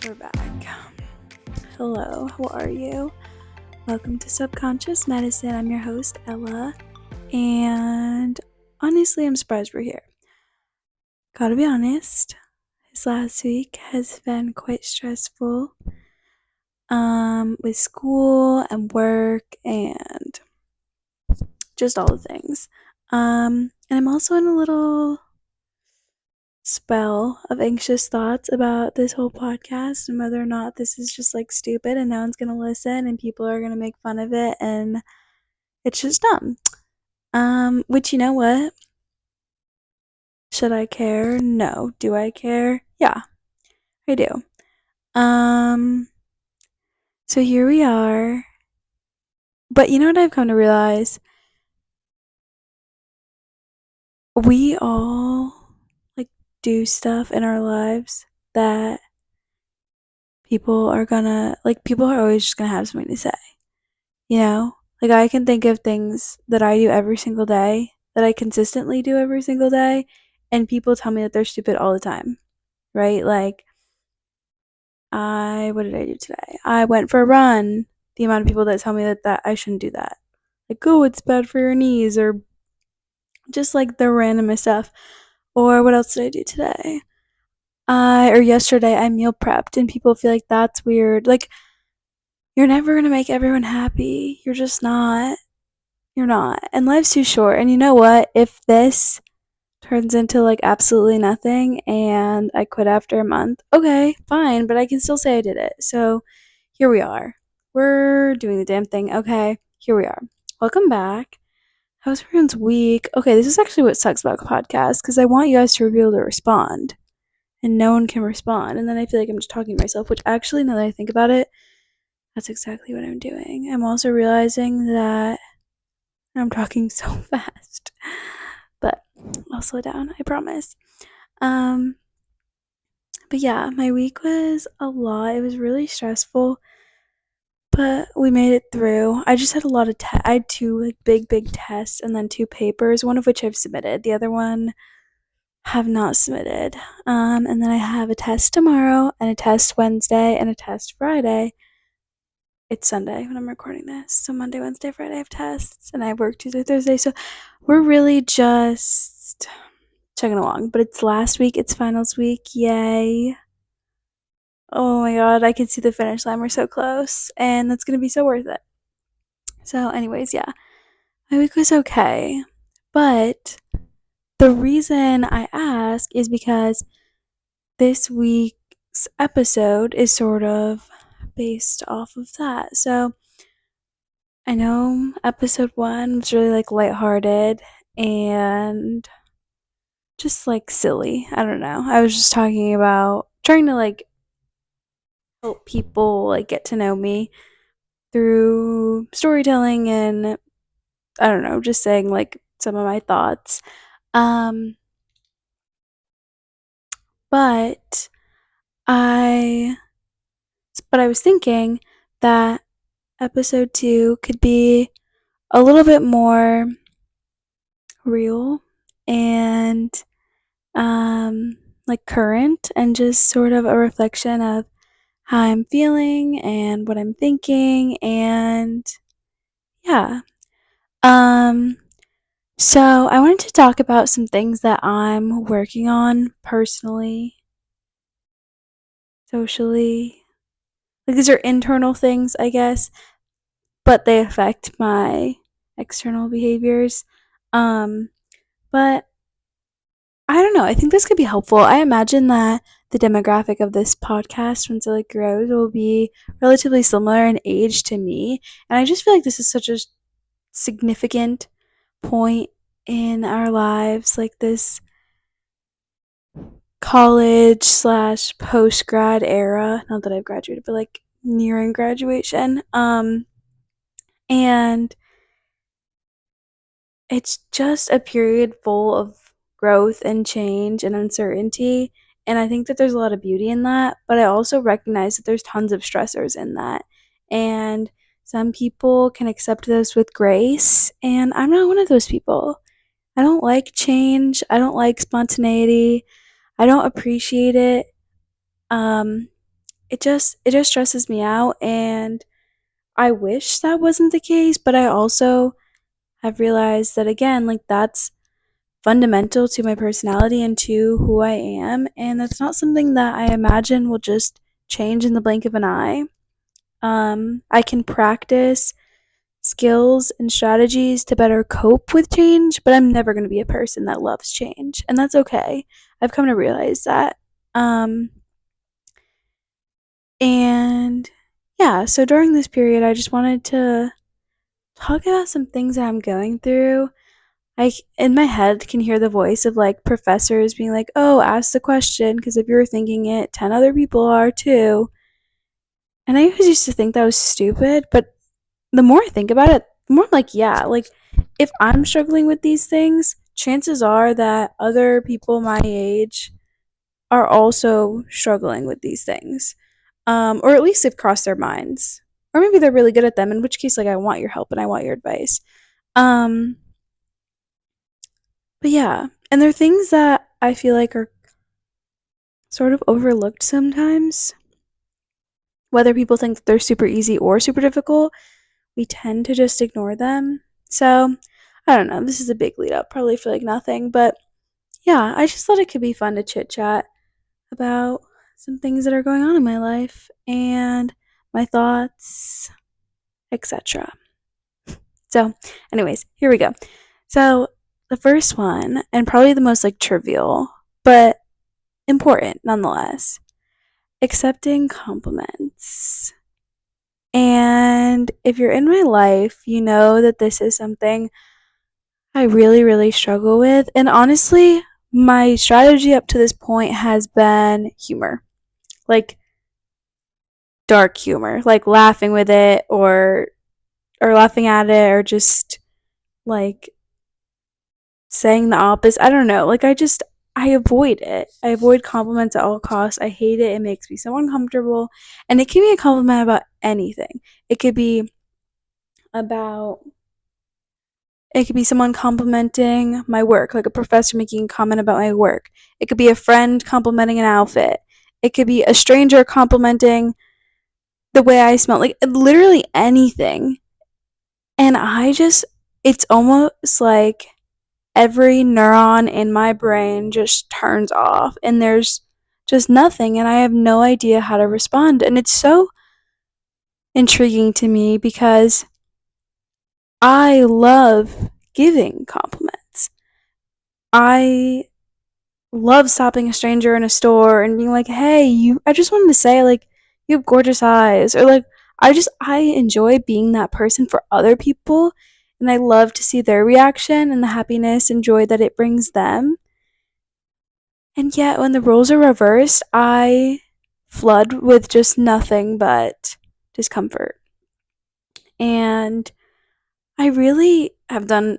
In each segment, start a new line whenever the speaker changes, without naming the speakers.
We're back. Hello, how are you? Welcome to Subconscious Medicine. I'm your host, Ella, and honestly, I'm surprised we're here. Gotta be honest, this last week has been quite stressful, with school and work and just all the things. And I'm also in a little spell of anxious thoughts about this whole podcast and whether or not this is just like stupid and no one's gonna listen and people are gonna make fun of it and it's just dumb. Which you know what? Should I care? No. Do I care? Yeah, I do. So here we are. But you know what I've come to realize? We all like do stuff in our lives that people are always just gonna have something to say. You know? Like, I can think of things that I do every single day, that I consistently do every single day, and people tell me that they're stupid all the time, right? Like, what did I do today? I went for a run. The amount of people that tell me that I shouldn't do that. Like, oh, it's bad for your knees, or just like the randomest stuff. Or what else did I do today? Or yesterday, I meal prepped, and people feel like that's weird. Like, you're never gonna make everyone happy. You're just not. You're not. And life's too short. And you know what? If this turns into like absolutely nothing and I quit after a month, okay, fine, but I can still say I did it. So here we are. We're doing the damn thing. Okay, here we are. Welcome back. How's everyone's week? Okay, this is actually what sucks about podcasts because I want you guys to be able to respond and no one can respond. And then I feel like I'm just talking to myself, which actually, now that I think about it, that's exactly what I'm doing. I'm also realizing that I'm talking so fast, but I'll slow down, I promise. But yeah, my week was a lot. It was really stressful, but we made it through. I just had a lot of I had two like big tests and then two papers, one of which I've submitted. The other one have not submitted. And then I have a test tomorrow and a test Wednesday and a test Friday. It's Sunday when I'm recording this. So Monday, Wednesday, Friday I have tests and I work Tuesday, Thursday. So we're really just chugging along. But it's last week, it's finals week. Yay. Oh my god, I can see the finish line. We're so close. And that's gonna be so worth it. So, anyways, yeah. My week was okay. But the reason I ask is because this week's episode is sort of based off of that. So I know episode 1 was really like lighthearted and just like silly. I don't know. I was just talking about trying to like help people like get to know me through storytelling and I don't know, just saying like some of my thoughts. Um but I I was thinking that episode 2 could be a little bit more real and like current and just sort of a reflection of how I'm feeling and what I'm thinking and yeah. Um so I wanted to talk about some things that I'm working on personally, socially. Like these are internal things, I guess, but they affect my external behaviors. Um but I don't know. I think this could be helpful. I imagine that the demographic of this podcast, once it like grows, will be relatively similar in age to me. And I just feel like this is such a significant point in our lives, like this college slash post grad era. Not that I've graduated, but like nearing graduation. And it's just a period full of growth and change and uncertainty. And I think that there's a lot of beauty in that, but I also recognize that there's tons of stressors in that. And some people can accept those with grace, and I'm not one of those people. I don't like change. I don't like spontaneity. I don't appreciate it. Um, it just stresses me out, and I wish that wasn't the case, but I also have realized that again, like that's fundamental to my personality and to who I am, and that's not something that I imagine will just change in the blink of an eye. I can practice skills and strategies to better cope with change, but I'm never going to be a person that loves change, and that's okay. I've come to realize that. Um, and yeah, so during this period, I just wanted to talk about some things that I'm going through. I, in my head, can hear the voice of like professors being like, oh, ask the question, because if you're thinking it, 10 other people are too. And I always used to think that was stupid, but the more I think about it, the more I'm like, yeah, like if I'm struggling with these things, chances are that other people my age are also struggling with these things. Or at least they've crossed their minds. Or maybe they're really good at them, in which case, like, I want your help and I want your advice. Um, but yeah, and there are things that I feel like are sort of overlooked sometimes. Whether people think that they're super easy or super difficult, we tend to just ignore them. So, I don't know. This is a big lead up, probably for like nothing, but yeah, I just thought it could be fun to chit chat about some things that are going on in my life and my thoughts, etc. So, anyways, here we go. So, the first one, and probably the most like trivial, but important nonetheless, accepting compliments. And if you're in my life, you know that this is something I really, really struggle with. And honestly, my strategy up to this point has been humor. Like dark humor, like laughing with it or laughing at it or just like saying the opposite. I don't know. Like I avoid it. I avoid compliments at all costs. I hate it. It makes me so uncomfortable. And it can be a compliment about anything. It could be about it could be someone complimenting my work, like a professor making a comment about my work. It could be a friend complimenting an outfit. It could be a stranger complimenting the way I smell. Like literally anything. And it's almost like every neuron in my brain just turns off and there's just nothing and I have no idea how to respond. And it's so intriguing to me because I love giving compliments. I love stopping a stranger in a store and being like, "Hey, I just wanted to say like you have gorgeous eyes." Or like I enjoy being that person for other people and I love to see their reaction and the happiness and joy that it brings them. And yet, when the roles are reversed, I flood with just nothing but discomfort. And I really have done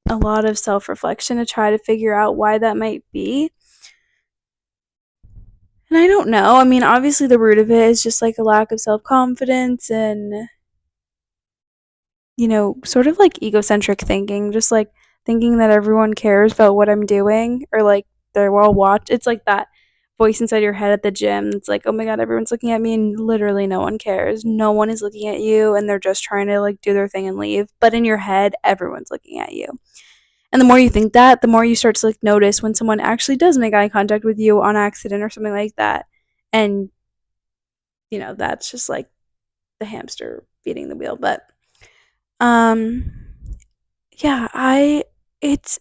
a lot of self reflection to try to figure out why that might be. And I don't know. I mean, obviously, the root of it is just like a lack of self confidence and, sort of like egocentric thinking, just like thinking that everyone cares about what I'm doing or like they're well watched. It's like that voice inside your head at the gym. It's like, oh my God, everyone's looking at me and literally no one cares. No one is looking at you and they're just trying to like do their thing and leave. But in your head, everyone's looking at you. And the more you think that, the more you start to like notice when someone actually does make eye contact with you on accident or something like that. And, that's just like the hamster feeding the wheel. But um yeah, it's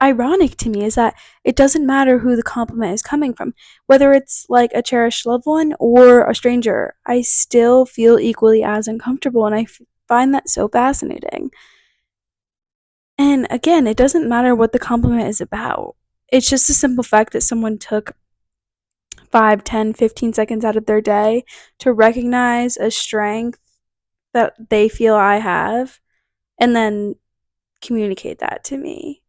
ironic to me is that it doesn't matter who the compliment is coming from, whether it's like a cherished loved one or a stranger. I still feel equally as uncomfortable, and I find that so fascinating. And again, it doesn't matter what the compliment is about. It's just a simple fact that someone took 5, 10, 15 seconds out of their day to recognize a strength that they feel I have and then communicate that to me.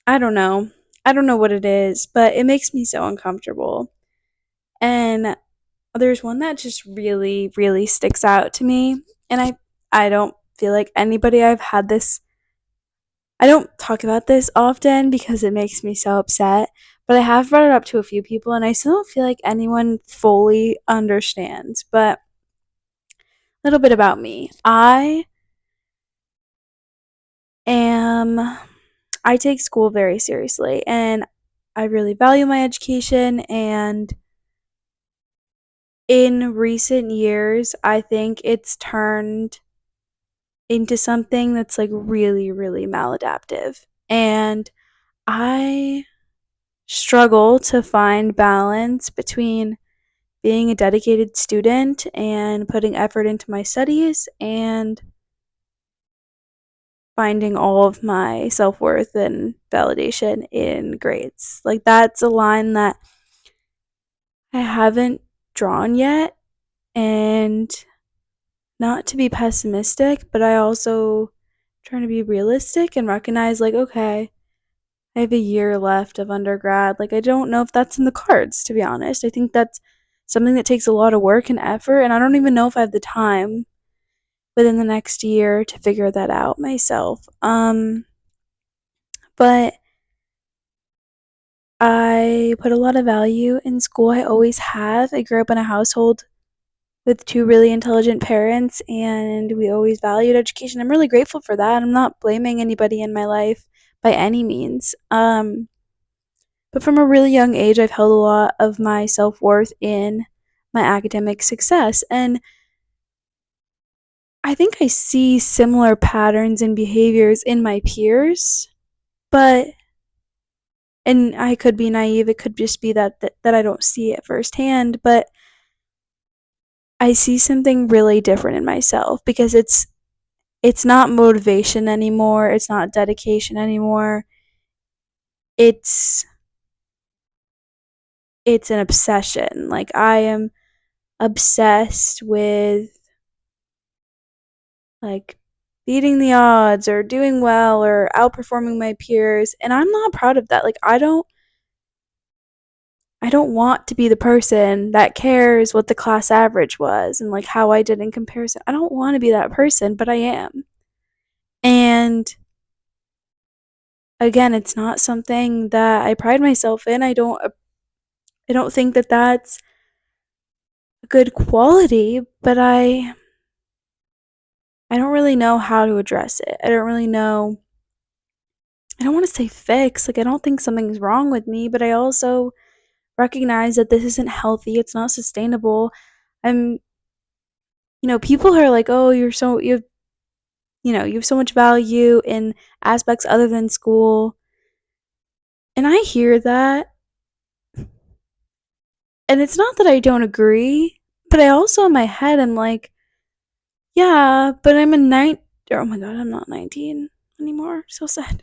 I don't know. I don't know what it is, but it makes me so uncomfortable. And there's one that just really, really sticks out to me. And I don't feel like anybody I've had this I don't talk about this often because it makes me so upset, But I have brought it up to a few people and I still don't feel like anyone fully understands. But a little bit about me. Am I take school very seriously and I really value my education, and in recent years I think it's turned into something that's like really really maladaptive, and I struggle to find balance between being a dedicated student and putting effort into my studies and finding all of my self-worth and validation in grades. Like that's a line that I haven't drawn yet, and not to be pessimistic, but I also trying to be realistic and recognize like okay, I have a year left of undergrad. Like I don't know if that's in the cards, to be honest. I think that's something that takes a lot of work and effort, and I don't even know if I have the time within the next year to figure that out myself. But I put a lot of value in school. I always have. I grew up in a household with two really intelligent parents, and we always valued education. I'm really grateful for that. I'm not blaming anybody in my life by any means. But from a really young age, I've held a lot of my self worth in my academic success. And I think I see similar patterns and behaviors in my peers, but and I could be naive. It could just be that I don't see it firsthand, but I see something really different in myself because it's not motivation anymore. It's not dedication anymore. It's it's an obsession. Like I am obsessed with like beating the odds or doing well or outperforming my peers, and I'm not proud of that. Like I don't want to be the person that cares what the class average was and like how I did in comparison. I don't want to be that person, but I am. And again, it's not something that I pride myself in. I don't think that that's a good quality, but I don't really know how to address it. I don't really know. I don't want to say fix. Like I don't think something's wrong with me, but I also recognize that this isn't healthy. It's not sustainable. I'm people are like, "Oh, you have so much value in aspects other than school." And I hear that, and it's not that I don't agree, but I also in my head I'm like, yeah, but I'm a oh my god, I'm not 19 anymore. So sad.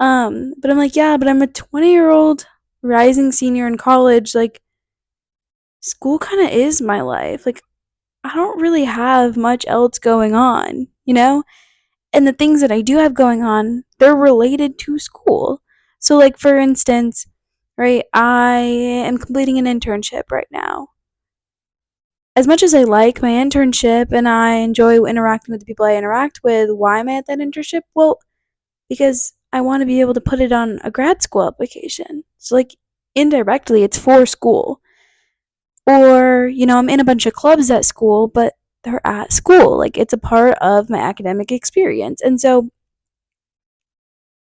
But I'm like, yeah, but I'm a 20-year-old rising senior in college. Like school kind of is my life. Like I don't really have much else going on, you know? And the things that I do have going on, they're related to school. So like for instance, right, I am completing an internship right now. As much as I like my internship and I enjoy interacting with the people I interact with, why am I at that internship? Well, because I want to be able to put it on a grad school application. So like indirectly it's for school. Or, I'm in a bunch of clubs at school, but they're at school. Like it's a part of my academic experience. And so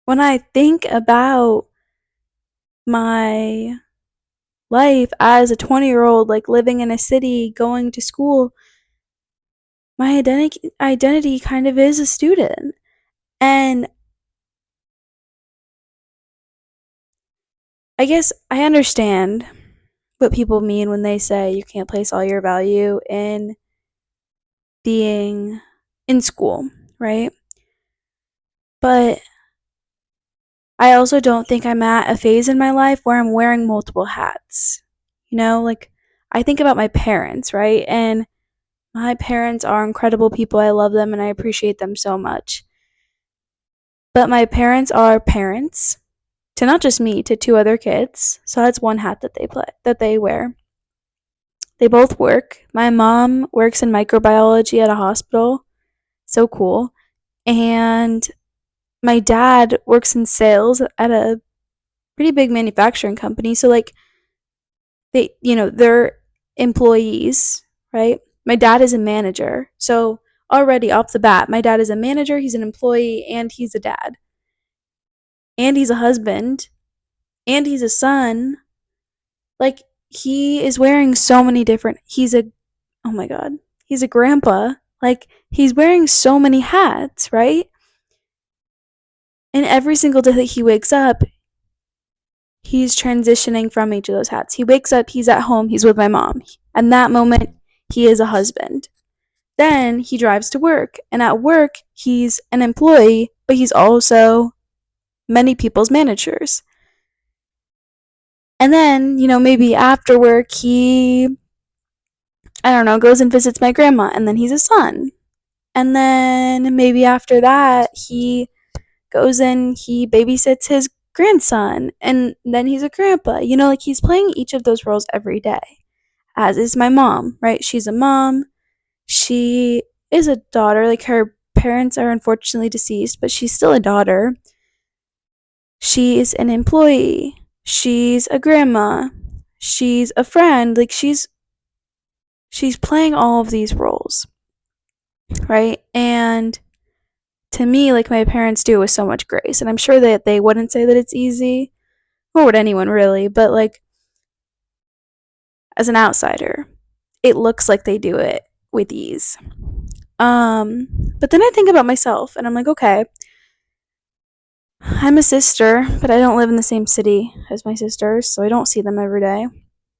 when I think about my life as a 20-year-old, like living in a city, going to school, my identity kind of is a student. And I guess I understand what people mean when they say you can't place all your value in being in school, right? But I also don't think I'm at a phase in my life where I'm wearing multiple hats. Like I think about my parents, right? And my parents are incredible people. I love them and I appreciate them so much. But my parents are parents to not just me, to two other kids. So that's one hat that they wear. They both work. My mom works in microbiology at a hospital. So cool. And my dad works in sales at a pretty big manufacturing company. So like they're employees, right? My dad is a manager. So already off the bat, my dad is a manager, he's an employee, and he's a dad. And he's a husband, and he's a son. Like he is wearing so many different he's a oh my god, he's a grandpa. Like he's wearing so many hats, right? And every single day that he wakes up, he's transitioning from each of those hats. He wakes up, he's at home, he's with my mom. And that moment, he is a husband. Then he drives to work, and at work, he's an employee, but he's also many people's managers. And then, maybe after work, I don't know, goes and visits my grandma, and then he's a son. And then maybe after that, he goes and he babysits his grandson, and then he's a grandpa. Like he's playing each of those roles every day, as is my mom, right? She's a mom. She is a daughter. Like her parents are unfortunately deceased, but she's still a daughter. She's an employee. She's a grandma. She's a friend. Like she's playing all of these roles, right? And to me, like my parents do with so much grace. And I'm sure that they wouldn't say that it's easy, nor would anyone really, but like as an outsider, it looks like they do it with ease. But then I think about myself and I'm like, okay, I'm a sister, but I don't live in the same city as my sisters, so I don't see them every day.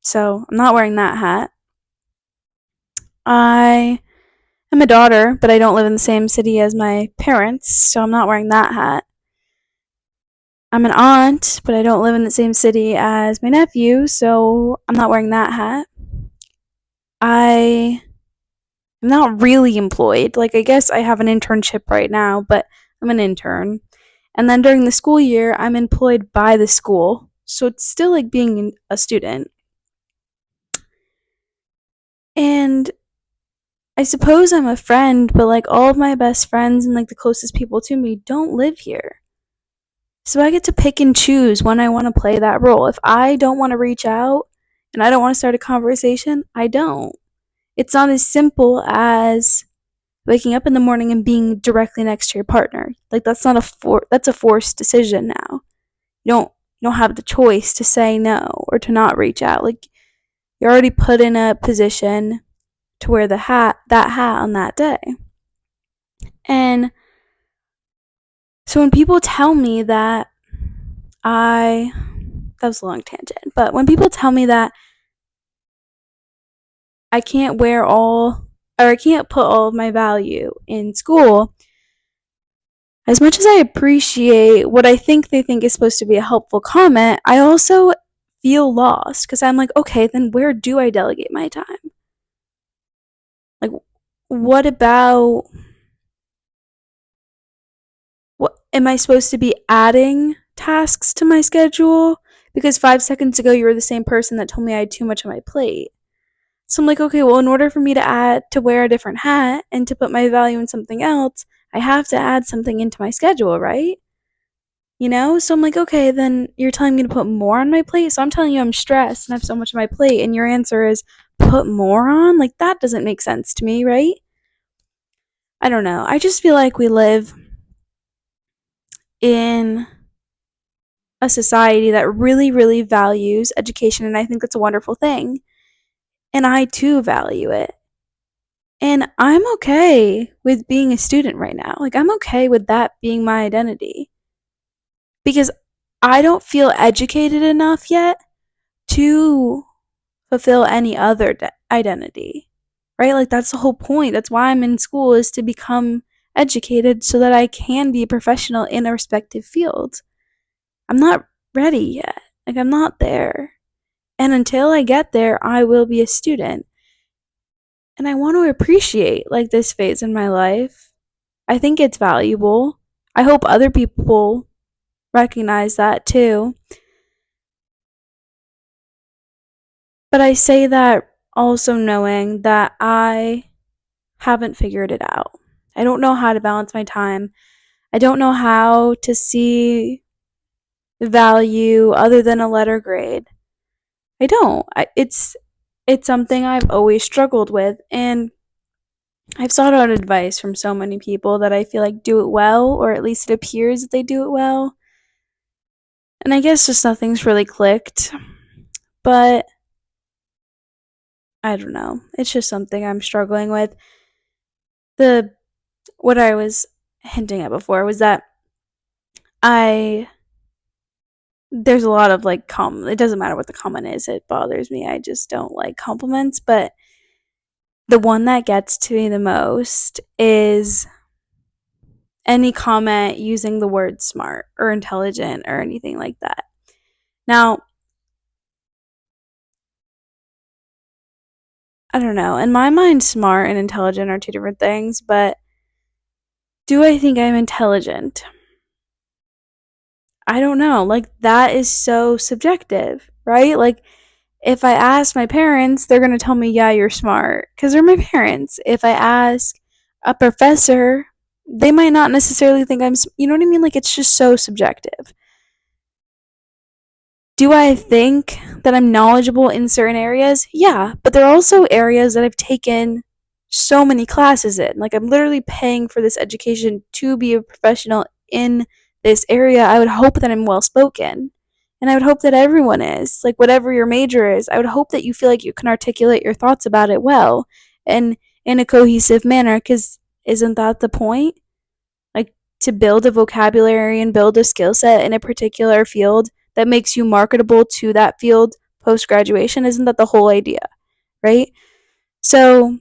So I'm not wearing that hat. I am a daughter, but I don't live in the same city as my parents, so I'm not wearing that hat. I'm an aunt, but I don't live in the same city as my nephew, so I'm not wearing that hat. I am not really employed. Like, I guess I have an internship right now, but I'm an intern. And then during the school year, I'm employed by the school. So it's still like being a student. And I suppose I'm a friend, but like all of my best friends and like the closest people to me don't live here. So I get to pick and choose when I want to play that role. If I don't want to reach out and I don't want to start a conversation, I don't. It's not as simple as waking up in the morning and being directly next to your partner. Like that's not that's a forced decision now. You don't have the choice to say no or to not reach out. Like you're already put in a position to wear that hat on that day. And so when people tell me I that was a long tangent, but when people tell me that I can't I can't put all of my value in school, as much as I appreciate what I think they think is supposed to be a helpful comment, I also feel lost because I'm like, okay, then where do I delegate my time? Like, what about what am I supposed to be adding tasks to my schedule? Because 5 seconds ago, you were the same person that told me I had too much on my plate. So I'm like, okay, well, in order for me to wear a different hat and to put my value in something else, I have to add something into my schedule, right? So I'm like, okay, then you're telling me to put more on my plate. So I'm telling you I'm stressed and I have so much on my plate. And your answer is put more on? Like, that doesn't make sense to me, right? I don't know. I just feel like we live in a society that really, really values education. And I think that's a wonderful thing. And I too value it. And I'm okay with being a student right now. Like, I'm okay with that being my identity. Because I don't feel educated enough yet to fulfill any other identity, right? Like that's the whole point. That's why I'm in school, is to become educated so that I can be a professional in a respective field. I'm not ready yet. Like I'm not there. And until I get there, I will be a student. And I want to appreciate like this phase in my life. I think it's valuable. I hope other people recognize that too. But I say that also knowing that I haven't figured it out. I don't know how to balance my time. I don't know how to see value other than a letter grade. I don't. It's something I've always struggled with, and I've sought out advice from so many people that I feel like do it well, or at least it appears that they do it well. And I guess just nothing's really clicked. But I don't know. It's just something I'm struggling with. The what I was hinting at before was that I there's a lot of like it doesn't matter what the comment is, it bothers me. I just don't like compliments, but the one that gets to me the most is any comment using the word smart or intelligent or anything like that. Now, I don't know. In my mind, smart and intelligent are two different things, but do I think I'm intelligent? I don't know. Like, that is so subjective, right? Like, if I ask my parents, they're going to tell me, yeah, you're smart, because they're my parents. If I ask a professor, they might not necessarily think you know what I mean? Like, it's just so subjective. Do I think that I'm knowledgeable in certain areas? Yeah, but there are also areas that I've taken so many classes in. Like, I'm literally paying for this education to be a professional in this area. I would hope that I'm well spoken. And I would hope that everyone is. Like, whatever your major is, I would hope that you feel like you can articulate your thoughts about it well and in a cohesive manner, because isn't that the point? Like, to build a vocabulary and build a skill set in a particular field that makes you marketable to that field post graduation. Isn't that the whole idea, right? So,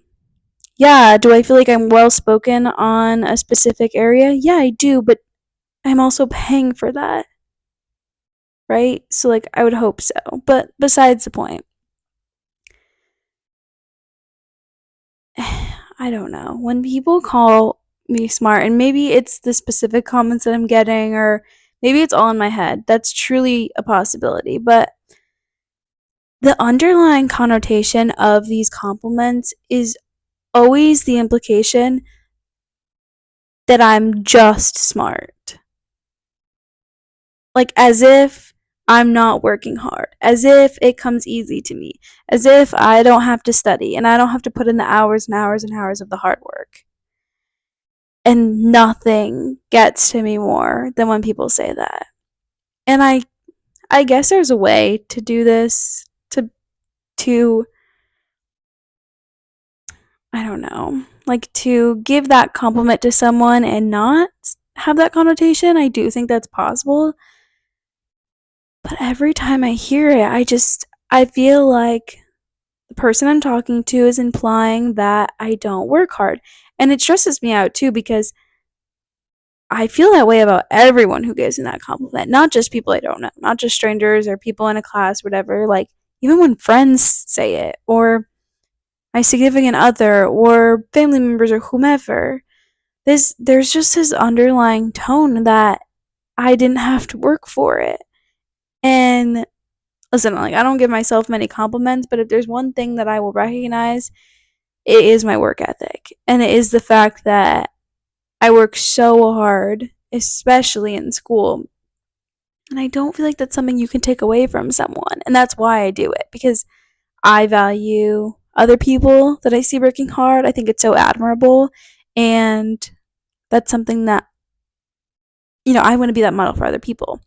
yeah, do I feel like I'm well spoken on a specific area? Yeah, I do, but I'm also paying for that, right? So, like, I would hope so. But besides the point, I don't know. When people call me smart, and maybe it's the specific comments that I'm getting, or maybe it's all in my head, that's truly a possibility. But the underlying connotation of these compliments is always the implication that I'm just smart. Like, as if I'm not working hard, as if it comes easy to me, as if I don't have to study and I don't have to put in the hours and hours and hours of the hard work. And nothing gets to me more than when people say that. And I guess there's a way to do this to I don't know, like, to give that compliment to someone and not have that connotation. I do think that's possible. But every time I hear it, I feel like the person I'm talking to is implying that I don't work hard. And it stresses me out too, because I feel that way about everyone who gives me that compliment, not just people I don't know, not just strangers or people in a class, whatever. Like, even when friends say it, or my significant other, or family members, or whomever, there's just this underlying tone that I didn't have to work for it. And listen, like, I don't give myself many compliments, but if there's one thing that I will recognize, it is my work ethic. And it is the fact that I work so hard, especially in school. And I don't feel like that's something you can take away from someone. And that's why I do it, because I value other people that I see working hard. I think it's so admirable. And that's something that, I want to be that model for other people.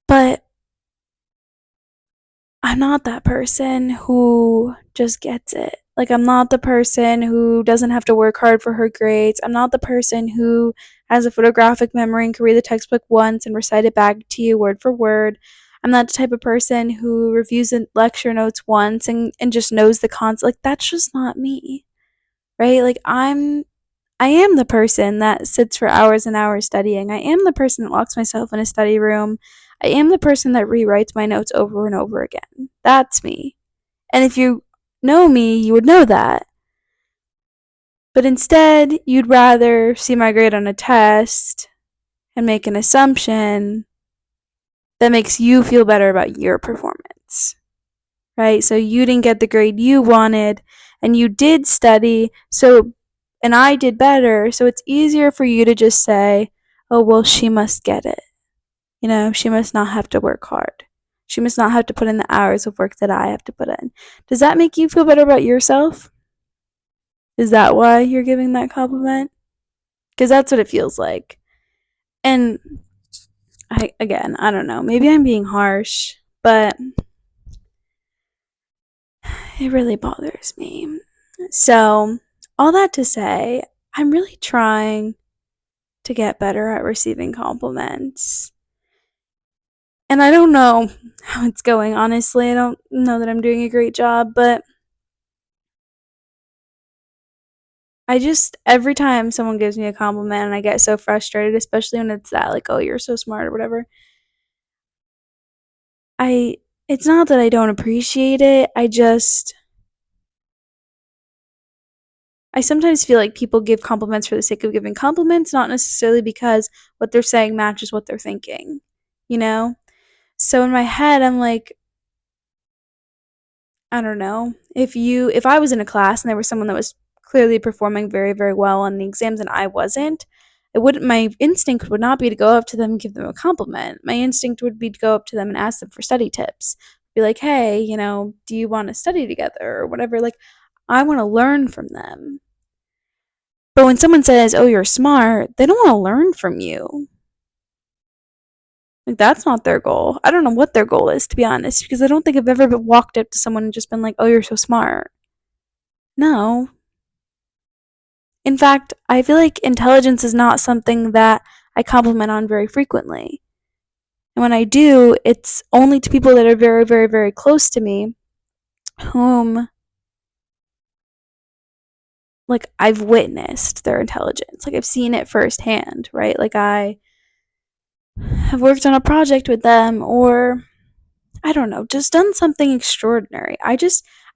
But I'm not that person who just gets it. Like, I'm not the person who doesn't have to work hard for her grades. I'm not the person who has a photographic memory and can read the textbook once and recite it back to you word for word. I'm not the type of person who reviews the lecture notes once and just knows the concept. Like, that's just not me, right? Like, I am the person that sits for hours and hours studying. I am the person that locks myself in a study room. I am the person that rewrites my notes over and over again. That's me. And if you know me, you would know that. But instead, you'd rather see my grade on a test and make an assumption that makes you feel better about your performance, right? So you didn't get the grade you wanted, and you did study, and I did better, so it's easier for you to just say, oh, well, she must get it. She must not have to work hard. She must not have to put in the hours of work that I have to put in. Does that make you feel better about yourself? Is that why you're giving that compliment? Because that's what it feels like. And I don't know. Maybe I'm being harsh, but it really bothers me. So, all that to say, I'm really trying to get better at receiving compliments. And I don't know how it's going, honestly. I don't know that I'm doing a great job, but every time someone gives me a compliment and I get so frustrated, especially when it's that, like, oh, you're so smart or whatever, I, it's not that I don't appreciate it. I sometimes feel like people give compliments for the sake of giving compliments, not necessarily because what they're saying matches what they're thinking, you know? So in my head, I'm like, I don't know. If I was in a class and there was someone that was clearly performing very, very well on the exams and I wasn't, it wouldn't my instinct would not be to go up to them and give them a compliment. My instinct would be to go up to them and ask them for study tips. Be like, "Hey, do you want to study together or whatever?" Like, I want to learn from them. But when someone says, "Oh, you're smart," they don't want to learn from you. Like, that's not their goal. I don't know what their goal is, to be honest, because I don't think I've ever walked up to someone and just been like, "Oh, you're so smart." No. In fact, I feel like intelligence is not something that I compliment on very frequently. And when I do, it's only to people that are very, very, very close to me, whom, like, I've witnessed their intelligence. Like, I've seen it firsthand, right? Like, I have worked on a project with them, or I don't know, just done something extraordinary. I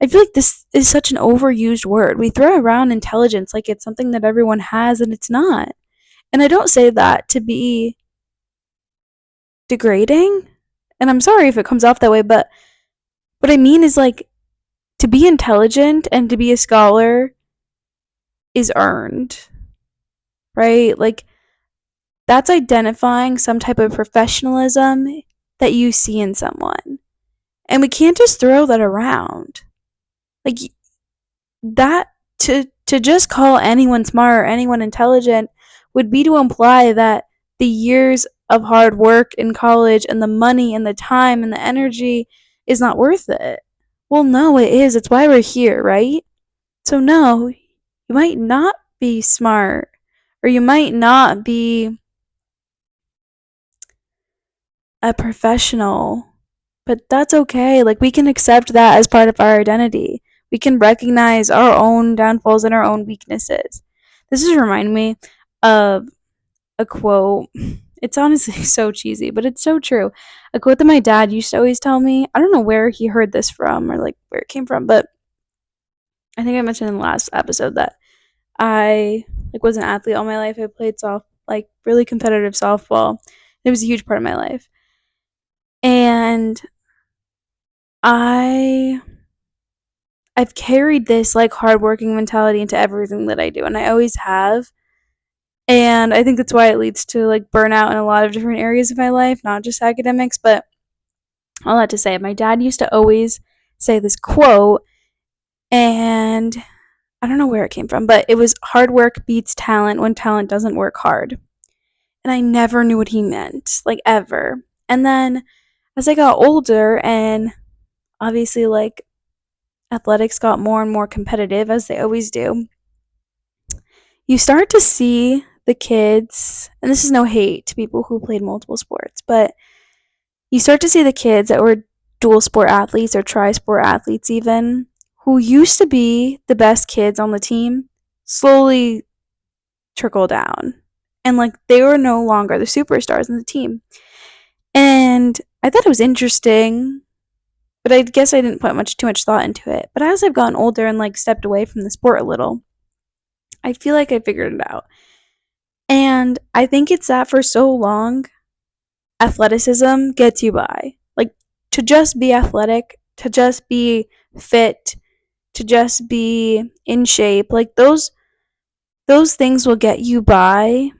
feel like this is such an overused word. We throw around intelligence like it's something that everyone has, and it's not. And I don't say that to be degrading. And I'm sorry if it comes off that way, but what I mean is, like, to be intelligent and to be a scholar is earned, right? Like, that's identifying some type of professionalism that you see in someone. And we can't just throw that around. Like, that to just call anyone smart or anyone intelligent would be to imply that the years of hard work in college and the money and the time and the energy is not worth it. Well, no, it is. It's why we're here, right? So, no, you might not be smart or you might not be a professional, but that's okay. Like, we can accept that as part of our identity. We can recognize our own downfalls and our own weaknesses. This is reminding me of a quote. It's honestly so cheesy, but it's so true. A quote that my dad used to always tell me. I don't know where he heard this from or like where it came from, but I think I mentioned in the last episode that I like was an athlete all my life. I played really competitive softball. It was a huge part of my life. And I I've carried this like hardworking mentality into everything that I do, and I always have. And I think that's why it leads to like burnout in a lot of different areas of my life, not just academics. But all that to say, my dad used to always say this quote, and I don't know where it came from, but it was hard work beats talent when talent doesn't work hard. And I never knew what he meant, like ever. And then as I got older and obviously like athletics got more and more competitive as they always do, you start to see the kids, and this is no hate to people who played multiple sports, but you start to see the kids that were dual sport athletes or tri sport athletes, even who used to be the best kids on the team, slowly trickle down. And like they were no longer the superstars in the team. And I thought it was interesting, but I guess I didn't put too much thought into it. But as I've gotten older and like stepped away from the sport a little, I feel like I figured it out. And I think it's that for so long, athleticism gets you by. Like, to just be athletic, to just be fit, to just be in shape, like those things will get you by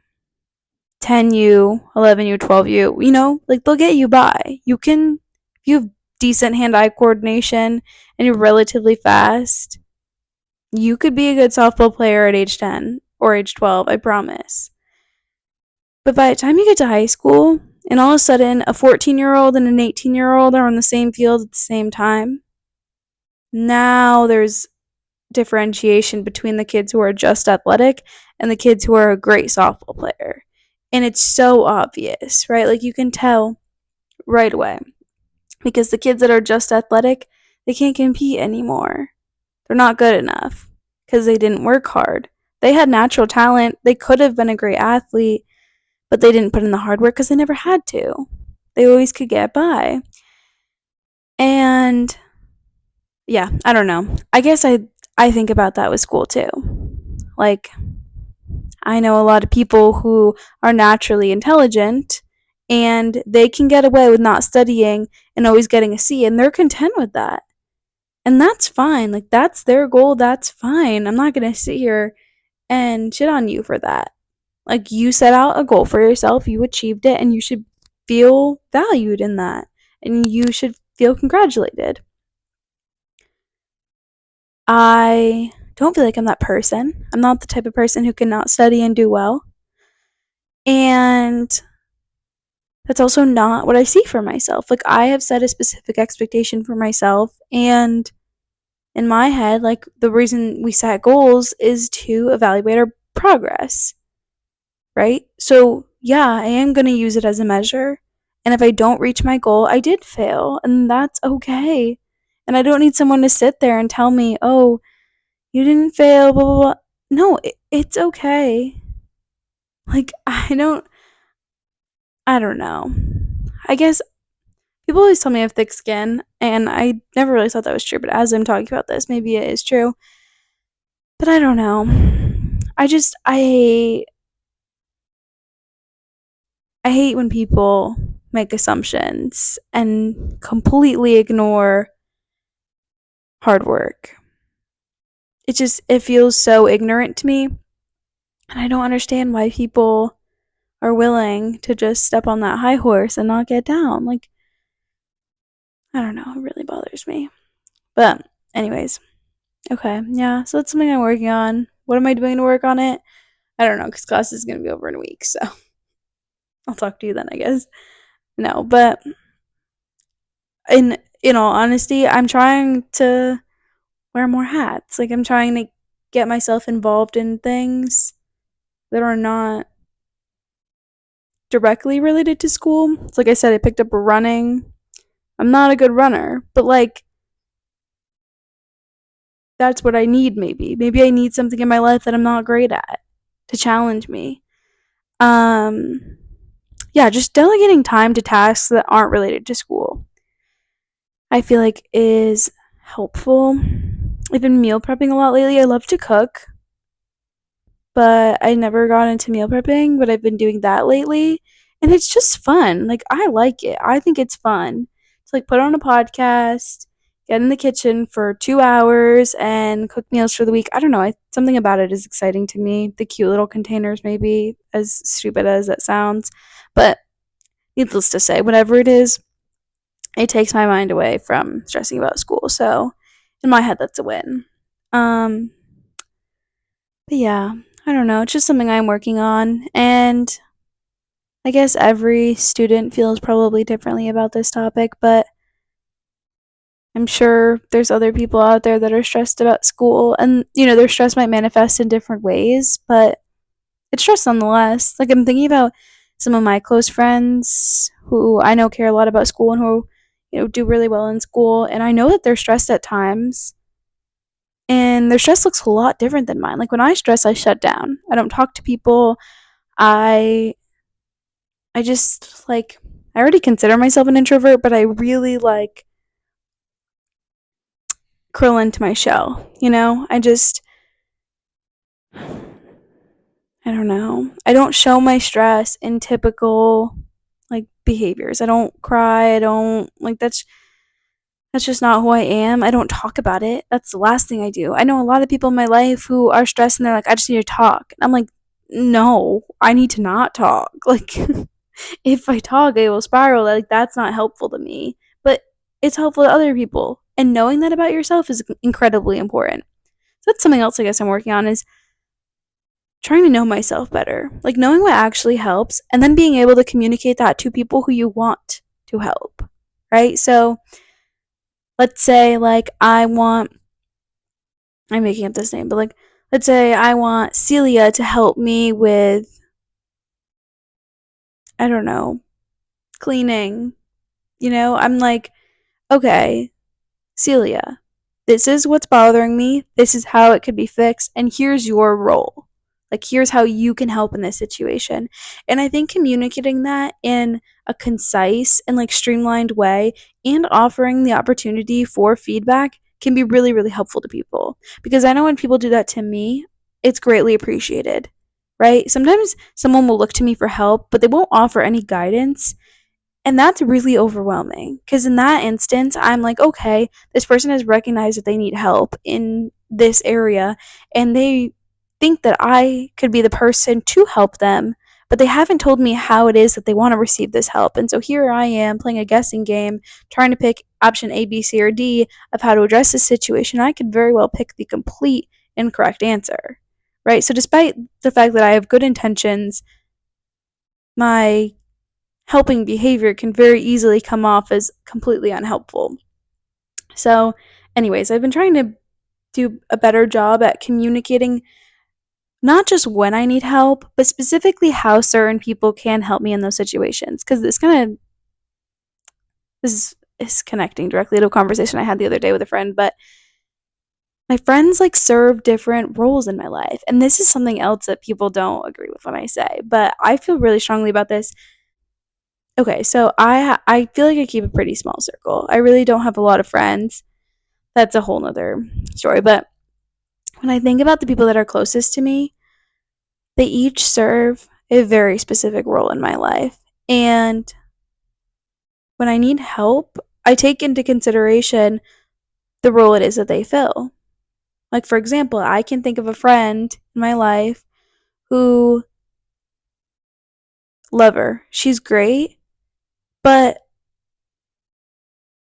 10U, 11U, 12U, like they'll get you by. If you have decent hand-eye coordination and you're relatively fast, you could be a good softball player at age 10 or age 12, I promise. But by the time you get to high school, and all of a sudden a 14-year-old and an 18-year-old are on the same field at the same time, now there's differentiation between the kids who are just athletic and the kids who are a great softball player. And it's so obvious, right? Like you can tell right away. Because the kids that are just athletic, they can't compete anymore. They're not good enough because they didn't work hard. They had natural talent. They could have been a great athlete, but they didn't put in the hard work because they never had to. They always could get by. And yeah, I don't know. I guess I think about that with school too. Like, I know a lot of people who are naturally intelligent and they can get away with not studying and always getting a C, and they're content with that. And that's fine. Like, that's their goal. That's fine. I'm not going to sit here and shit on you for that. Like, you set out a goal for yourself, you achieved it, and you should feel valued in that. And you should feel congratulated. I don't feel like I'm that person. I'm not the type of person who cannot study and do well. And that's also not what I see for myself. Like, I have set a specific expectation for myself, and in my head, like, the reason we set goals is to evaluate our progress, right? So, yeah, I am going to use it as a measure. And if I don't reach my goal, I did fail, and that's okay. And I don't need someone to sit there and tell me, oh, you didn't fail, blah, blah, blah. No, it's okay. Like, I don't know. I guess people always tell me I have thick skin, and I never really thought that was true, but as I'm talking about this, maybe it is true. But I don't know. I hate when people make assumptions and completely ignore hard work. It feels so ignorant to me, and I don't understand why people are willing to just step on that high horse and not get down. Like, I don't know, it really bothers me. But anyways, okay, yeah, so that's something I'm working on. What am I doing to work on it? I don't know, because class is going to be over in a week, so I'll talk to you then, I guess. No, but in all honesty, I'm trying to wear more hats. Like, I'm trying to get myself involved in things that are not directly related to school. So like I said, I picked up running. I'm not a good runner, but like, that's what I need. Maybe I need something in my life that I'm not great at to challenge me. Yeah, just delegating time to tasks that aren't related to school, I feel like, is helpful. I've been meal prepping a lot lately. I love to cook, but I never got into meal prepping, but I've been doing that lately, and it's just fun. Like, I like it. I think it's fun to like put on a podcast, get in the kitchen for 2 hours and cook meals for the week. I don't know. Something about it is exciting to me. The cute little containers, maybe, as stupid as that sounds, but needless to say, whatever it is, it takes my mind away from stressing about school. So, in my head, that's a win. Um, but yeah, I don't know. It's just something I'm working on. And I guess every student feels probably differently about this topic, but I'm sure there's other people out there that are stressed about school. And, their stress might manifest in different ways, but it's stress nonetheless. Like, I'm thinking about some of my close friends who I know care a lot about school and who, do really well in school. And I know that they're stressed at times. And their stress looks a lot different than mine. Like, when I stress, I shut down. I don't talk to people. I just, like, I already consider myself an introvert, but I really, like, curl into my shell, I don't know. I don't show my stress in typical, like, behaviors. I don't cry. I don't, like, that's just not who I am. I don't talk about it. That's the last thing I do. I know a lot of people in my life who are stressed and they're like, I just need to talk. And I'm like, no, I need to not talk. Like, if I talk, it will spiral. Like, that's not helpful to me. But it's helpful to other people. And knowing that about yourself is incredibly important. So that's something else I guess I'm working on is trying to know myself better. Like knowing what actually helps and then being able to communicate that to people who you want to help. Right? So let's say like I'm making up this name, but like let's say I want Celia to help me with, I don't know, cleaning. I'm like, okay, Celia, this is what's bothering me. This is how it could be fixed. And here's your role. Like, here's how you can help in this situation. And I think communicating that in a concise and like streamlined way and offering the opportunity for feedback can be really, really helpful to people. Because I know when people do that to me, it's greatly appreciated, right? Sometimes someone will look to me for help, but they won't offer any guidance. And that's really overwhelming because in that instance, I'm like, okay, this person has recognized that they need help in this area and they think that I could be the person to help them, but they haven't told me how it is that they want to receive this help. And so here I am playing a guessing game, trying to pick option A, B, C, or D of how to address this situation. I could very well pick the complete incorrect answer, right? So despite the fact that I have good intentions, my helping behavior can very easily come off as completely unhelpful. So, anyways, I've been trying to do a better job at communicating not just when I need help, but specifically how certain people can help me in those situations. Because this is connecting directly to a conversation I had the other day with a friend, but my friends like serve different roles in my life. And this is something else that people don't agree with when I say, but I feel really strongly about this. Okay, so I feel like I keep a pretty small circle. I really don't have a lot of friends. That's a whole nother story. But when I think about the people that are closest to me, they each serve a very specific role in my life. And when I need help, I take into consideration the role it is that they fill. Like, for example, I can think of a friend in my life who, love her. She's great, but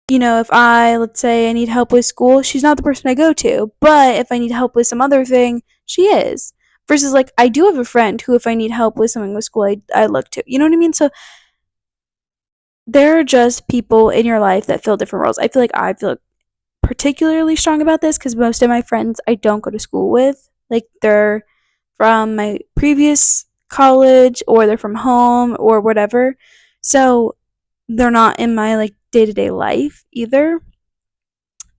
if let's say I need help with school, she's not the person I go to. But if I need help with some other thing, she is. Versus, like, I do have a friend who, if I need help with something with school, I look to. You know what I mean? So there are just people in your life that fill different roles. I feel particularly strong about this because most of my friends I don't go to school with. Like, they're from my previous college or they're from home or whatever. So they're not in my like day-to-day life either.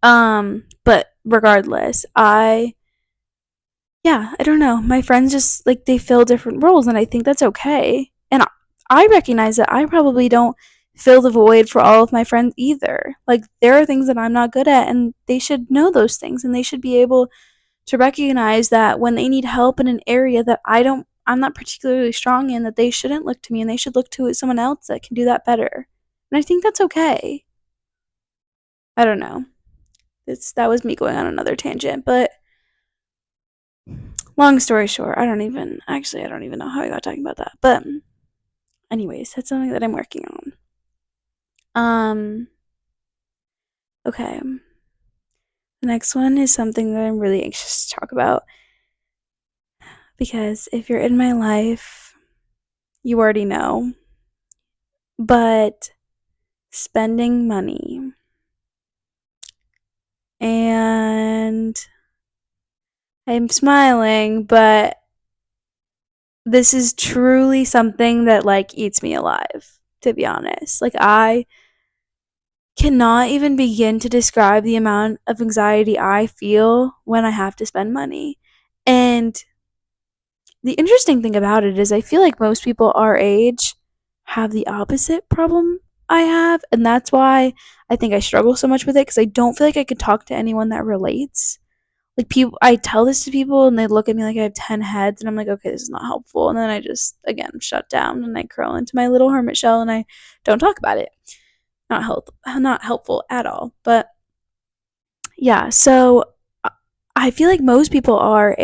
But regardless, I don't know. My friends just like they fill different roles and I think that's okay. And I recognize that I probably don't fill the void for all of my friends either. Like there are things that I'm not good at and they should know those things and they should be able to recognize that when they need help in an area that I'm not particularly strong in, that they shouldn't look to me and they should look to someone else that can do that better. And I think that's okay. I don't know. That was me going on another tangent, but long story short, I don't even know how I got talking about that. But anyways, that's something that I'm working on. Um okay. The next one is something that I'm really anxious to talk about because if you're in my life, you already know. But spending money and I'm smiling, but this is truly something that like eats me alive, to be honest. Like I cannot even begin to describe the amount of anxiety I feel when I have to spend money. And the interesting thing about it is I feel like most people our age have the opposite problem I have, and that's why I think I struggle so much with it because I don't feel like I could talk to anyone that relates. Like people I tell this to people and they look at me like I have 10 heads and I'm like, okay, this is not helpful. And then I just again shut down and I curl into my little hermit shell and I don't talk about it. Not helpful at all. But yeah, so I feel like most people our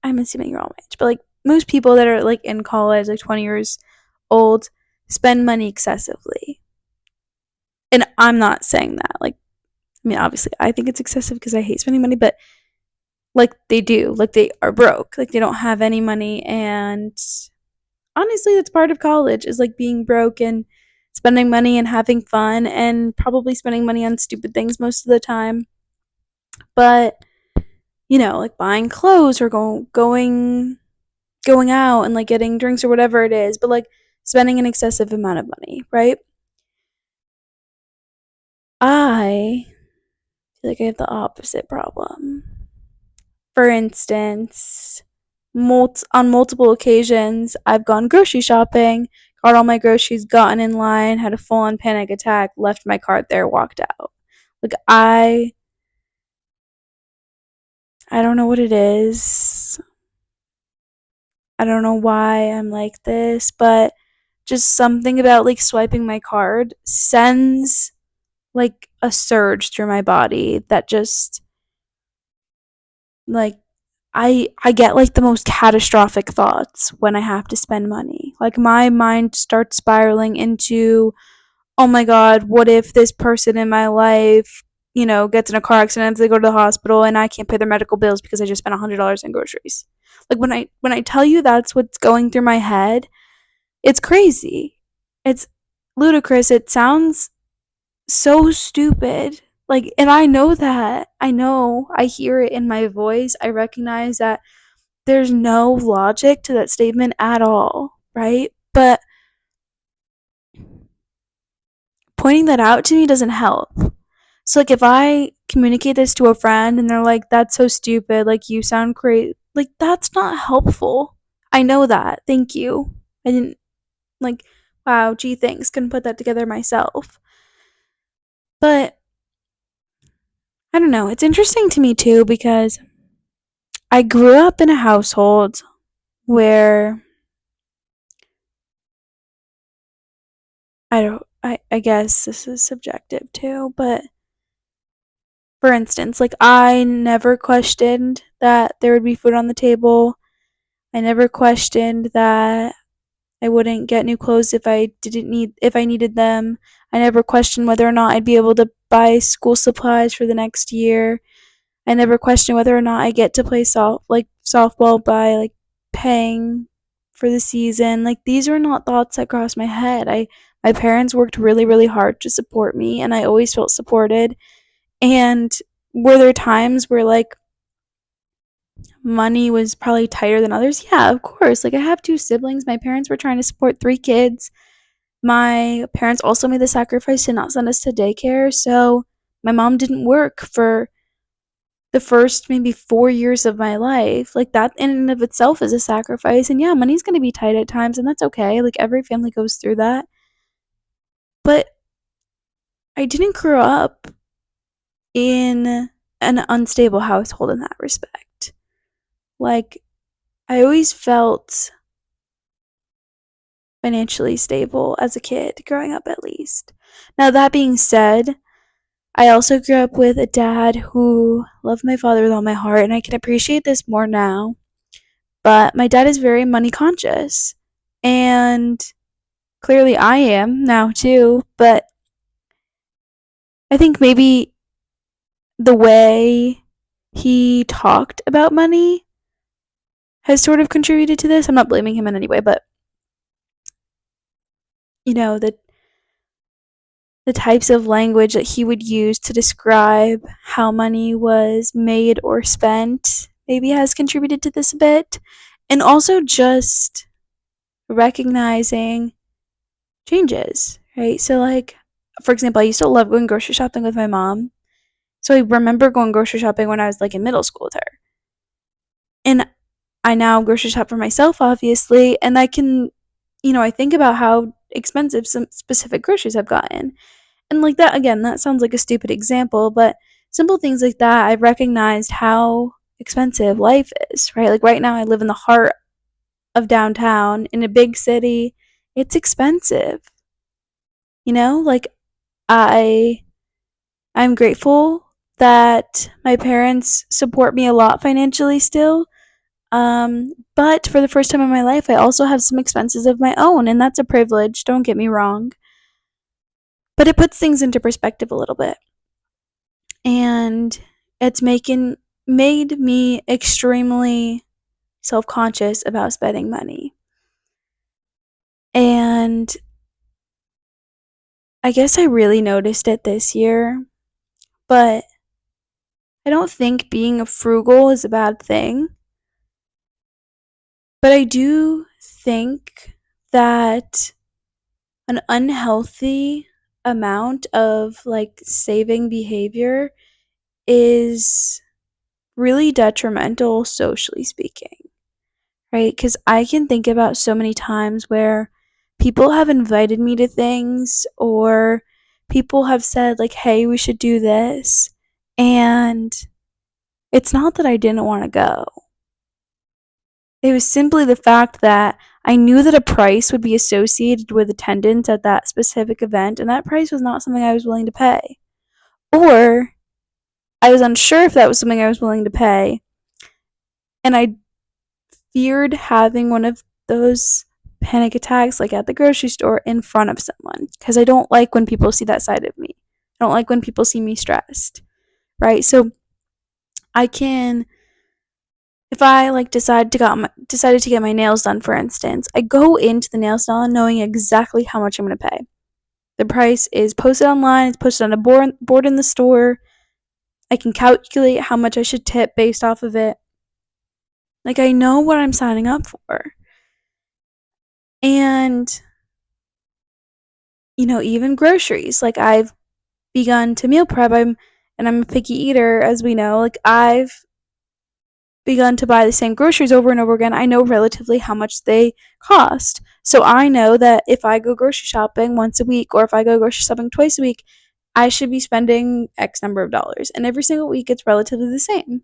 I'm assuming you're all my age, but like most people that are like in college, like 20 years old, spend money excessively. And I'm not saying that. Like, I mean, obviously, I think it's excessive because I hate spending money, but like they do, like they are broke, like they don't have any money. And honestly, that's part of college is like being broke and spending money and having fun and probably spending money on stupid things most of the time. But like buying clothes or going out and like getting drinks or whatever it is, but like spending an excessive amount of money, right? I feel like I have the opposite problem. For instance, on multiple occasions, I've gone grocery shopping, got all my groceries, gotten in line, had a full on panic attack, left my cart there, walked out. Like, I don't know what it is. I don't know why I'm like this, but just something about like swiping my card sends like a surge through my body that just like I get like the most catastrophic thoughts when I have to spend money. Like my mind starts spiraling into, oh my god, what if this person in my life, gets in a car accident, they go to the hospital and I can't pay their medical bills because I just spent $100 in groceries. Like when I tell you that's what's going through my head, it's crazy. It's ludicrous. It sounds so stupid. Like, and I know that. I know. I hear it in my voice. I recognize that there's no logic to that statement at all, right? But pointing that out to me doesn't help. So, like, if I communicate this to a friend and they're like, that's so stupid, like, you sound crazy, like, that's not helpful. I know that. Thank you. I didn't, like, wow, gee, thanks. Couldn't put that together myself. But I don't know. It's interesting to me too because I grew up in a household where I guess this is subjective too, but for instance, like I never questioned that there would be food on the table. I never questioned that I wouldn't get new clothes if I needed them. I never questioned whether or not I'd be able to buy school supplies for the next year. I never questioned whether or not I get to play softball by like paying for the season. Like these are not thoughts that crossed my head. My parents worked really, really hard to support me and I always felt supported. And were there times where like money was probably tighter than others? Yeah, of course. Like I have two siblings. My parents were trying to support three kids. My parents also made the sacrifice to not send us to daycare, so my mom didn't work for the first maybe 4 years of my life. Like that in and of itself is a sacrifice. And yeah, money's gonna be tight at times, and that's okay. Like every family goes through that. But I didn't grow up in an unstable household in that respect. Like I always felt financially stable as a kid, growing up at least. Now that being said, I also grew up with a dad who loved my father with all my heart, and I can appreciate this more now. But my dad is very money conscious. And clearly I am now too. But I think maybe the way he talked about money has sort of contributed to this. I'm not blaming him in any way, but the types of language that he would use to describe how money was made or spent maybe has contributed to this a bit. And also just recognizing changes, right? So, like, for example, I used to love going grocery shopping with my mom. So, I remember going grocery shopping when I was like in middle school with her. And I now grocery shop for myself, obviously. And I can, I think about how expensive some specific groceries I've gotten. And like that, again, that sounds like a stupid example, but simple things like that, I've recognized how expensive life is, right? Like right now, I live in the heart of downtown in a big city. It's expensive, like I I'm grateful that my parents support me a lot financially still. But for the first time in my life, I also have some expenses of my own, and that's a privilege, don't get me wrong. But it puts things into perspective a little bit. And it's made me extremely self-conscious about spending money. And I guess I really noticed it this year, but I don't think being frugal is a bad thing. But I do think that an unhealthy amount of like saving behavior is really detrimental socially speaking, right? Because I can think about so many times where people have invited me to things or people have said, like, hey, we should do this. And it's not that I didn't want to go. It was simply the fact that I knew that a price would be associated with attendance at that specific event, and that price was not something I was willing to pay. Or I was unsure if that was something I was willing to pay, and I feared having one of those panic attacks, like at the grocery store, in front of someone, because I don't like when people see that side of me. I don't like when people see me stressed, right? So I can, if I like decided to get my nails done, for instance, I go into the nail salon knowing exactly how much I'm going to pay. The price is posted online, it's posted on a board in the store. I can calculate how much I should tip based off of it. Like, I know what I'm signing up for. And, even groceries. Like, I've begun to meal prep. And I'm a picky eater, as we know. Like, I've begun to buy the same groceries over and over again. I know relatively how much they cost. So I know that if I go grocery shopping once a week or if I go grocery shopping twice a week, I should be spending X number of dollars. And every single week it's relatively the same.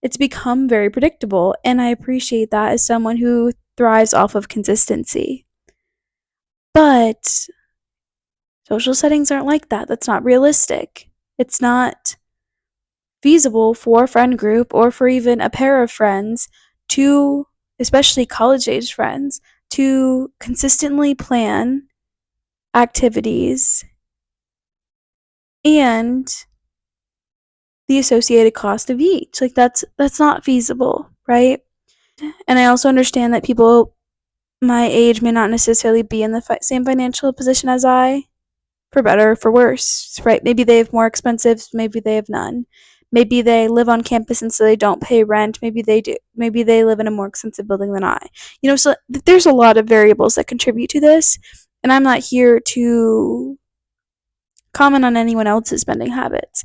It's become very predictable, and I appreciate that as someone who thrives off of consistency. But social settings aren't like that. That's not realistic. It's not feasible for a friend group or for even a pair of friends to, especially college age friends, to consistently plan activities and the associated cost of each. Like, that's not feasible, right? And I also understand that people my age may not necessarily be in the same financial position as I, for better or for worse, right? Maybe they have more expensive, maybe they have none. Maybe they live on campus and so they don't pay rent. Maybe they do. Maybe they live in a more expensive building than I. So there's a lot of variables that contribute to this, and I'm not here to comment on anyone else's spending habits.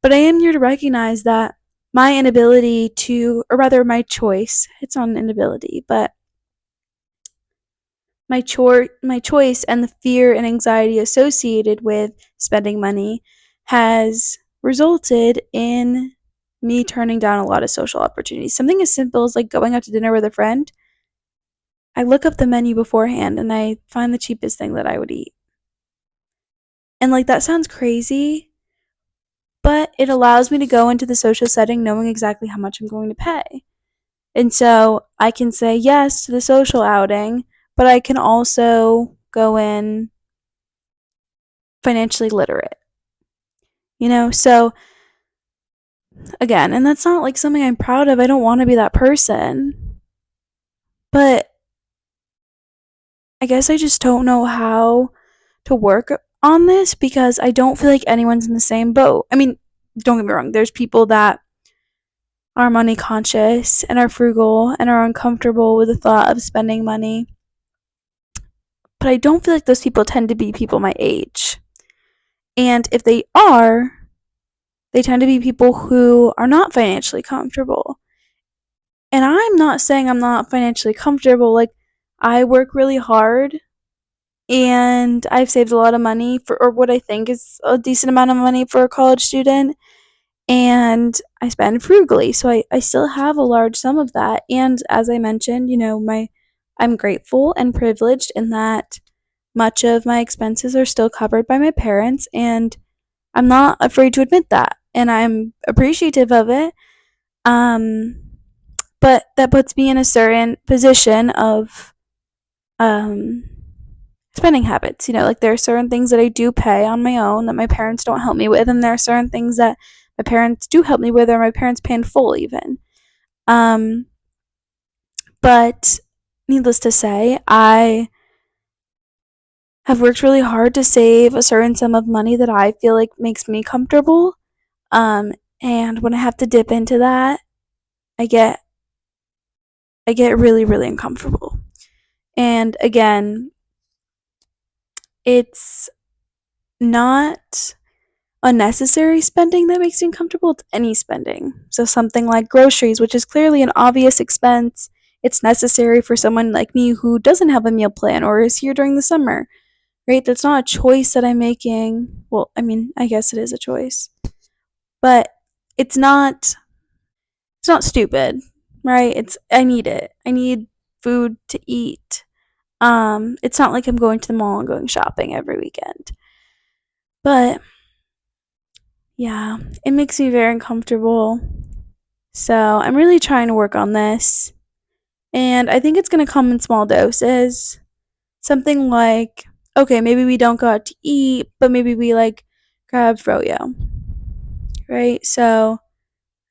But I am here to recognize that my inability to, or rather my choice, it's not an inability, but my choice and the fear and anxiety associated with spending money has resulted in me turning down a lot of social opportunities. Something as simple as like going out to dinner with a friend. I look up the menu beforehand and I find the cheapest thing that I would eat. And like, that sounds crazy, but it allows me to go into the social setting knowing exactly how much I'm going to pay. And so I can say yes to the social outing, but I can also go in financially literate. So again, and that's not like something I'm proud of. I don't want to be that person. But I guess I just don't know how to work on this because I don't feel like anyone's in the same boat. I mean, don't get me wrong, there's people that are money conscious and are frugal and are uncomfortable with the thought of spending money. But I don't feel like those people tend to be people my age. And if they are, they tend to be people who are not financially comfortable. And I'm not saying I'm not financially comfortable. Like, I work really hard and I've saved a lot of money for, or what I think is a decent amount of money for a college student. And I spend frugally. So I still have a large sum of that. And as I mentioned, I'm grateful and privileged in that much of my expenses are still covered by my parents, and I'm not afraid to admit that. And I'm appreciative of it. But but that puts me in a certain position of um spending habits. Like there are certain things that I do pay on my own that my parents don't help me with, and there are certain things that my parents do help me with, or my parents pay in full even. Um, but needless to say, I have worked really hard to save a certain sum of money that I feel like makes me comfortable. Um, and when I have to dip into that, I get I get really, really uncomfortable. And again, it's not unnecessary spending that makes me uncomfortable, it's any spending. So something like groceries, which is clearly an obvious expense, it's necessary for someone like me who doesn't have a meal plan or is here during the summer, right? That's not a choice that I'm making. Well, I mean, I guess it is a choice, but it's not it's not stupid, right? It's I need it. I need food to eat. It's not like I'm going to the mall and going shopping every weekend. But yeah, it makes me very uncomfortable. So I'm really trying to work on this. And I think it's going to come in small doses. Something like, okay, maybe we don't go out to eat, but maybe we like grab froyo, right? So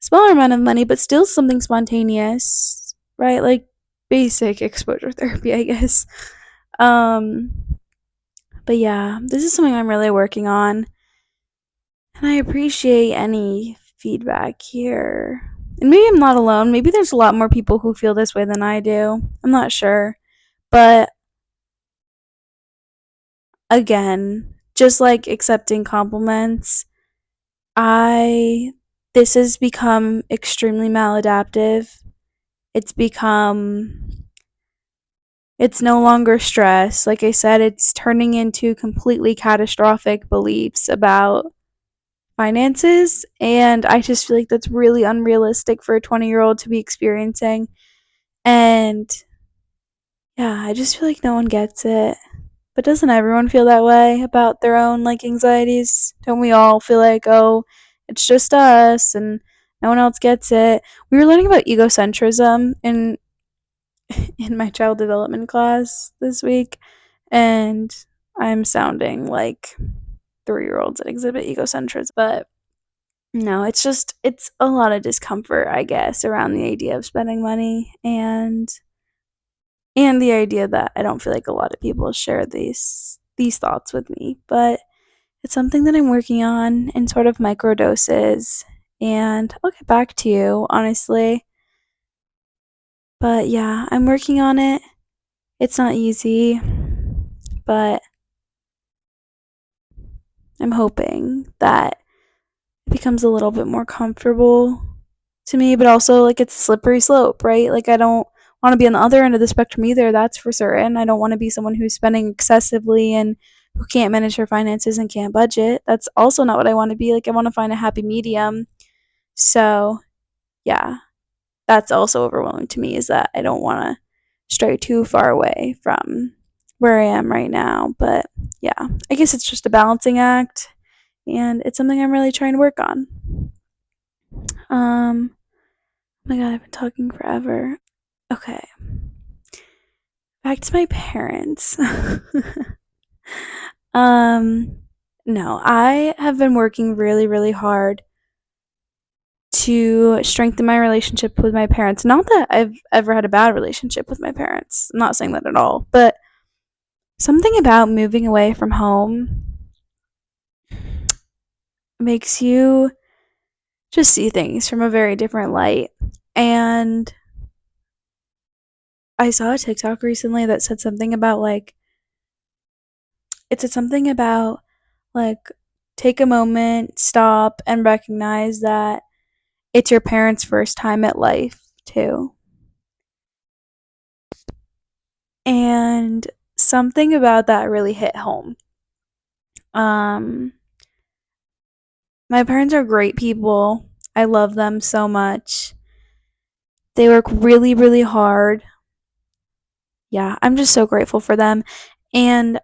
smaller amount of money, but still something spontaneous, right? Like basic exposure therapy, I guess. Um, but yeah, this is something I'm really working on. And I appreciate any feedback here. And maybe I'm not alone. Maybe there's a lot more people who feel this way than I do. I'm not sure. But again, just like accepting compliments, I this has become extremely maladaptive. It's become it's no longer stress. Like I said, it's turning into completely catastrophic beliefs about finances, and I just feel like that's really unrealistic for a 20-year-old to be experiencing. And yeah, I just feel like no one gets it. But doesn't everyone feel that way about their own like anxieties? Don't we all feel like, oh, it's just us and no one else gets it? We were learning about egocentrism in my child development class this week, and I'm sounding like 3-year-olds that exhibit egocentrism, but no, it's a lot of discomfort, I guess, around the idea of spending money, and the idea that I don't feel like a lot of people share these thoughts with me, but it's something that I'm working on in sort of micro doses, and I'll get back to you, honestly. But yeah, I'm working on it. It's not easy, but I'm hoping that it becomes a little bit more comfortable to me, but also like it's a slippery slope, right? Like I don't want to be on the other end of the spectrum either, that's for certain. I don't want to be someone who's spending excessively and who can't manage her finances and can't budget. That's also not what I want to be. Like I want to find a happy medium. So, yeah, that's also overwhelming to me is that I don't want to stray too far away from where I am right now. But yeah, I guess it's just a balancing act and it's something I'm really trying to work on. Oh my god, I've been talking forever. Okay. Back to my parents. um no, I have been working really, really hard to strengthen my relationship with my parents. Not that I've ever had a bad relationship with my parents. I'm not saying that at all, but something about moving away from home makes you just see things from a very different light. And I saw a TikTok recently that said something about it said something about like take a moment, stop, and recognize that it's your parents' first time at life too. And something about that really hit home. Um my parents are great people. I love them so much. They work really, really hard. Yeah, I'm just so grateful for them. And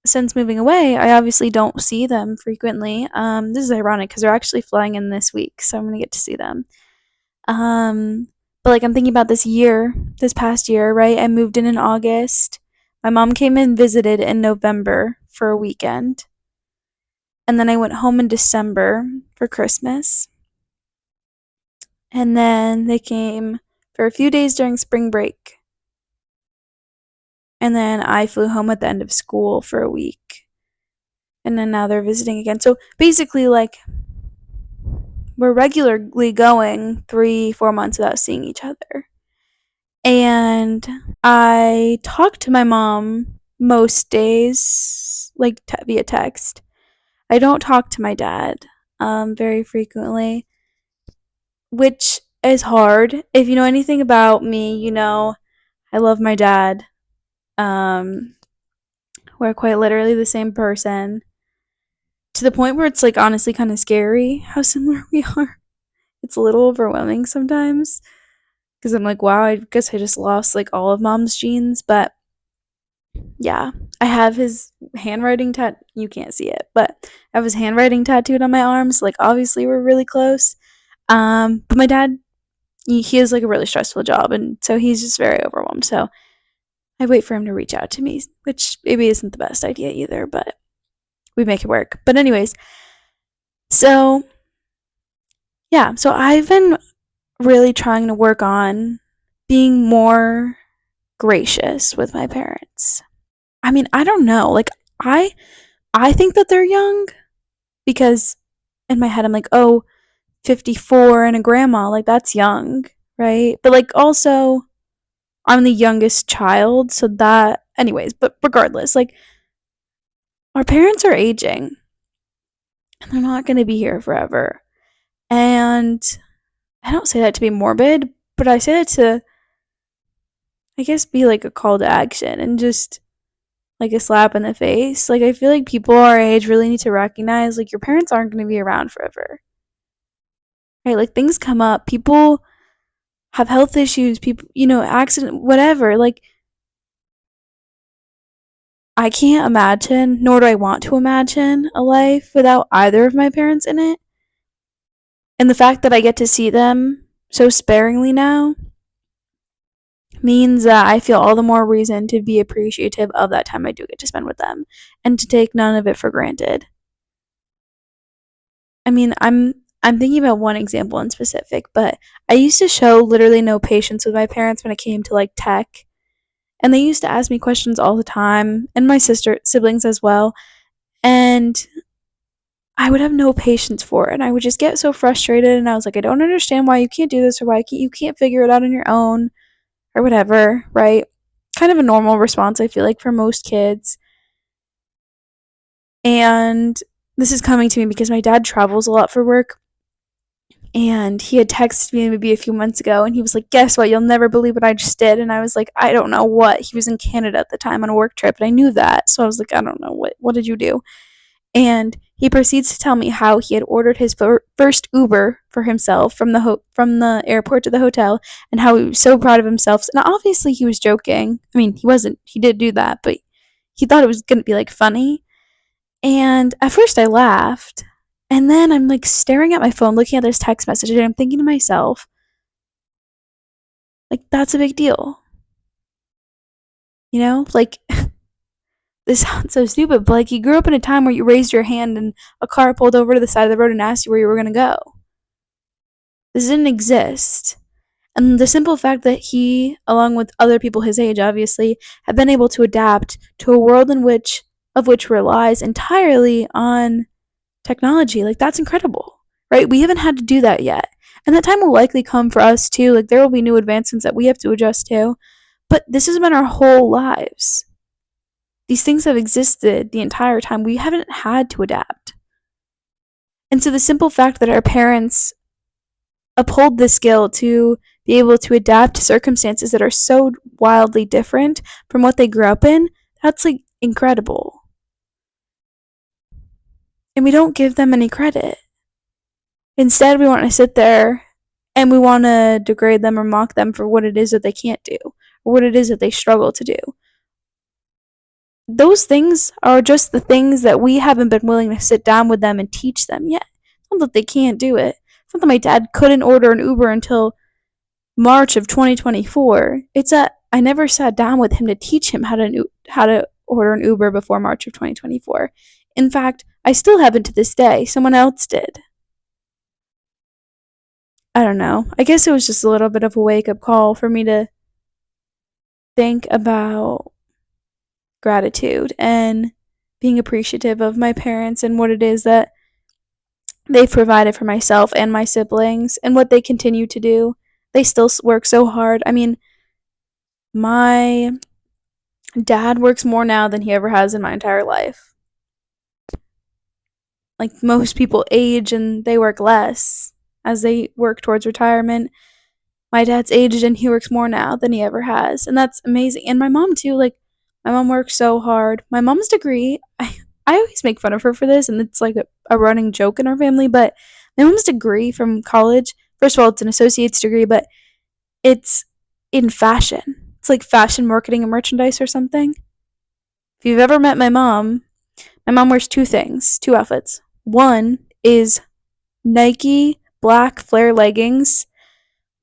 since moving away, I obviously don't see them frequently. This is ironic because they're actually flying in this week, so I'm gonna get to see them. Um, But like I'm thinking about this past year, right? I moved in August. My mom came and visited in November for a weekend. And then I went home in December for Christmas. And then they came for a few days during spring break. And then I flew home at the end of school for a week. And then now they're visiting again. So basically, like, we're regularly going 3-4 months without seeing each other. And I talk to my mom most days, like via text. I don't talk to my dad very frequently, which is hard. If you know anything about me, you know I love my dad. Um, we're quite literally the same person, to the point where it's like honestly kind of scary how similar we are. It's a little overwhelming sometimes because I'm like, wow, I guess I just lost like all of mom's genes. But yeah, I have his handwriting you can't see it, but I have his handwriting tattooed on my arms. Like obviously we're really close. But my dad, he has like a really stressful job, and so he's just very overwhelmed. So I wait for him to reach out to me, which maybe isn't the best idea either, but we make it work. But anyways, so yeah, so I've been really trying to work on being more gracious with my parents. I mean, I don't know. Like I think that they're young because in my head I'm like, "Oh, 54 and a grandma, like that's young, right?" But like also I'm the youngest child, so that anyways, but regardless, like our parents are aging and they're not going to be here forever. And I don't say that to be morbid, but I say that to, I guess, be like a call to action and just like a slap in the face. Like, I feel like people our age really need to recognize like your parents aren't going to be around forever. Right? Like, things come up, people have health issues, people, accident, whatever. Like, I can't imagine, nor do I want to imagine, a life without either of my parents in it. And the fact that I get to see them so sparingly now means that I feel all the more reason to be appreciative of that time I do get to spend with them and to take none of it for granted. I mean, I'm thinking about one example in specific, but I used to show literally no patience with my parents when it came to like tech. And they used to ask me questions all the time, and my siblings as well. And I would have no patience for it. And I would just get so frustrated. And I was like, I don't understand why you can't do this or why you can't figure it out on your own or whatever, right? Kind of a normal response, I feel like, for most kids. And this is coming to me because my dad travels a lot for work. And he had texted me maybe a few months ago and he was like, "Guess what? You'll never believe what I just did." And I was like, "I don't know what." He was in Canada at the time on a work trip and I knew that. So I was like, "I don't know. What did you do?" And he proceeds to tell me how he had ordered his first Uber for himself from the airport to the hotel, and how he was so proud of himself. And obviously he was joking. I mean, he wasn't. He did do that, but he thought it was going to be like funny. And at first I laughed. And then I'm like staring at my phone looking at this text message and I'm thinking to myself, like, that's a big deal. Like, this sounds so stupid, but like you grew up in a time where you raised your hand and a car pulled over to the side of the road and asked you where you were going to go. This didn't exist. And the simple fact that he, along with other people his age, obviously, have been able to adapt to a world of which relies entirely on technology, like that's incredible, right? We haven't had to do that yet. And that time will likely come for us too. Like there will be new advancements that we have to adjust to. But this has been our whole lives. These things have existed the entire time. We haven't had to adapt. And so the simple fact that our parents uphold this skill to be able to adapt to circumstances that are so wildly different from what they grew up in, that's like incredible. And we don't give them any credit. Instead, we want to sit there and we want to degrade them or mock them for what it is that they can't do or what it is that they struggle to do. Those things are just the things that we haven't been willing to sit down with them and teach them yet. It's not that they can't do it. It's not that my dad couldn't order an Uber until March of 2024. It's that I never sat down with him to teach him how to order an Uber before March of 2024. In fact, I still haven't to this day. Someone else did. I don't know. I guess it was just a little bit of a wake up call for me to think about gratitude and being appreciative of my parents and what it is that they've provided for myself and my siblings and what they continue to do. They still work so hard. I mean, my dad works more now than he ever has in my entire life. Like most people age and they work less as they work towards retirement. My dad's aged and he works more now than he ever has. And that's amazing. And my mom too, like my mom works so hard. My mom's degree, I always make fun of her for this and it's like a running joke in our family, but my mom's degree from college, first of all, it's an associate's degree, but it's in fashion. It's like fashion marketing and merchandise or something. If you've ever met my mom wears two things, two outfits. One is Nike black flare leggings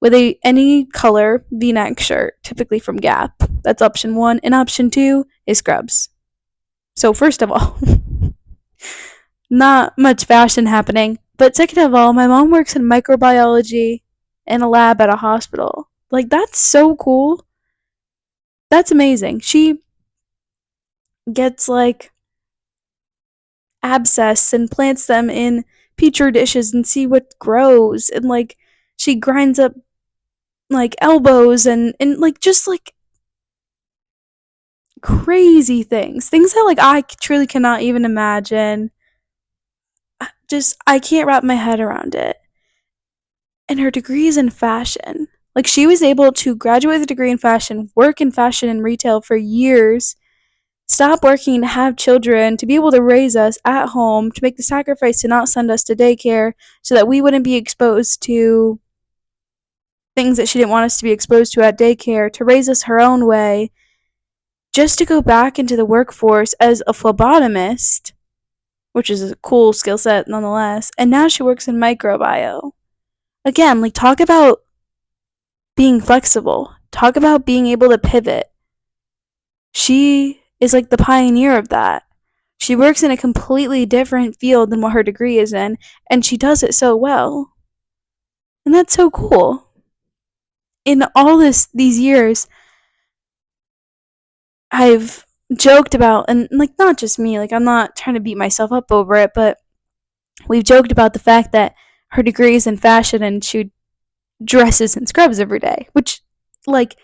with any color V-neck shirt, typically from Gap. That's option one. And option two is scrubs. So first of all, not much fashion happening. But second of all, my mom works in microbiology in a lab at a hospital. Like that's so cool. That's amazing. She gets like abscess and plants them in petri dishes and see what grows and like she grinds up like elbows and like just like crazy things that like I truly cannot even imagine. Just I can't wrap my head around it. And her degree is in fashion. Like she was able to graduate with a degree in fashion, work in fashion and retail for years, stop working to have children, to be able to raise us at home, to make the sacrifice to not send us to daycare so that we wouldn't be exposed to things that she didn't want us to be exposed to at daycare, to raise us her own way, just to go back into the workforce as a phlebotomist, which is a cool skill set nonetheless. And now she works in microbio. Again, like talk about being flexible. Talk about being able to pivot. She is like the pioneer of that. She works in a completely different field than what her degree is in, and she does it so well. And that's so cool. In all these years, I've joked about, and like not just me, like I'm not trying to beat myself up over it, but we've joked about the fact that her degree is in fashion and she dresses in scrubs every day, which like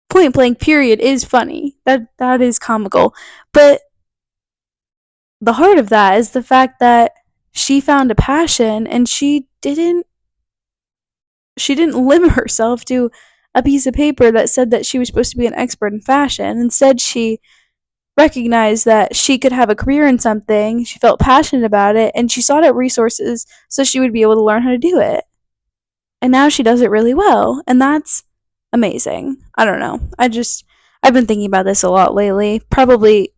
point blank period is funny. That is comical. But the heart of that is the fact that she found a passion and she didn't limit herself to a piece of paper that said that she was supposed to be an expert in fashion. Instead, she recognized that she could have a career in something, she felt passionate about it, and she sought out resources so she would be able to learn how to do it. And now she does it really well, and that's amazing. I don't know. I've been thinking about this a lot lately, probably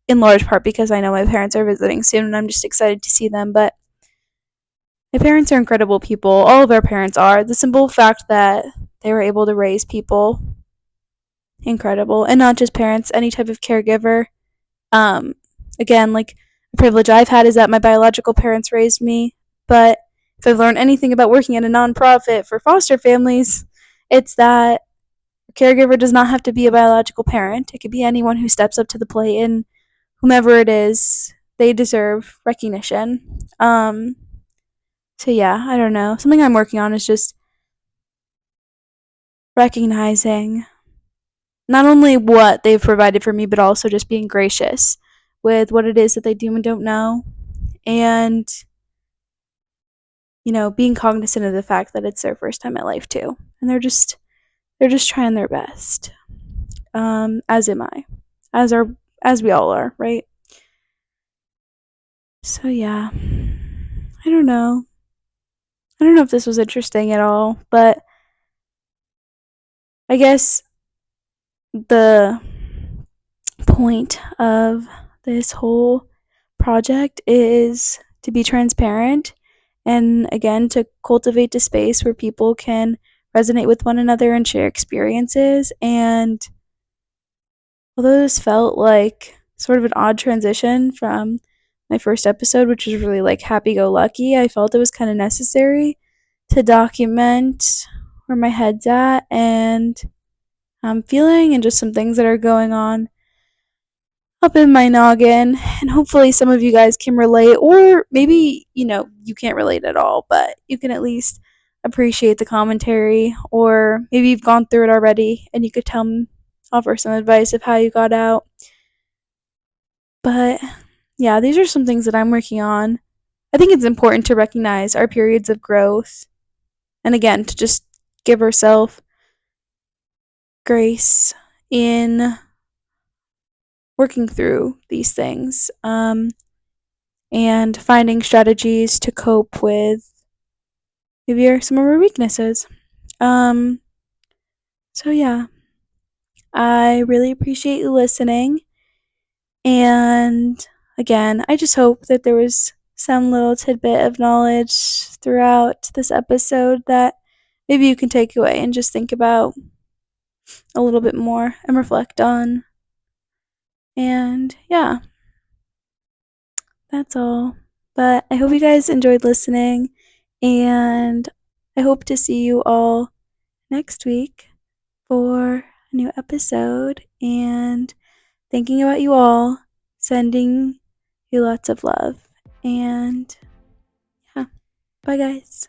in large part because I know my parents are visiting soon and I'm just excited to see them, but my parents are incredible people. All of our parents are. The simple fact that they were able to raise people, incredible. And not just parents, any type of caregiver. Um, Again, like the privilege I've had is that my biological parents raised me, but if I've learned anything about working at a nonprofit for foster families, it's that a caregiver does not have to be a biological parent. It could be anyone who steps up to the plate, and whomever it is, they deserve recognition. So yeah, I don't know. Something I'm working on is just recognizing not only what they've provided for me, but also just being gracious with what it is that they do and don't know. And, being cognizant of the fact that it's their first time at life too. And they're just trying their best. As am I. As we all are, right? So yeah. I don't know. I don't know if this was interesting at all, but I guess the point of this whole project is to be transparent and again to cultivate a space where people can resonate with one another and share experiences. And although this felt like sort of an odd transition from my first episode, which was really like happy go lucky, I felt it was kind of necessary to document where my head's at and I'm feeling and just some things that are going on up in my noggin. And hopefully some of you guys can relate, or maybe, you can't relate at all, but you can at least appreciate the commentary, or maybe you've gone through it already and you could offer some advice of how you got out. But yeah, these are some things that I'm working on. I think it's important to recognize our periods of growth and again to just give ourselves grace in working through these things, and finding strategies to cope with maybe some of our weaknesses. So yeah, I really appreciate you listening. And again, I just hope that there was some little tidbit of knowledge throughout this episode that maybe you can take away and just think about a little bit more and reflect on. And yeah, that's all. But I hope you guys enjoyed listening, and I hope to see you all next week for a new episode. And thinking about you all, sending you lots of love. And yeah, bye guys.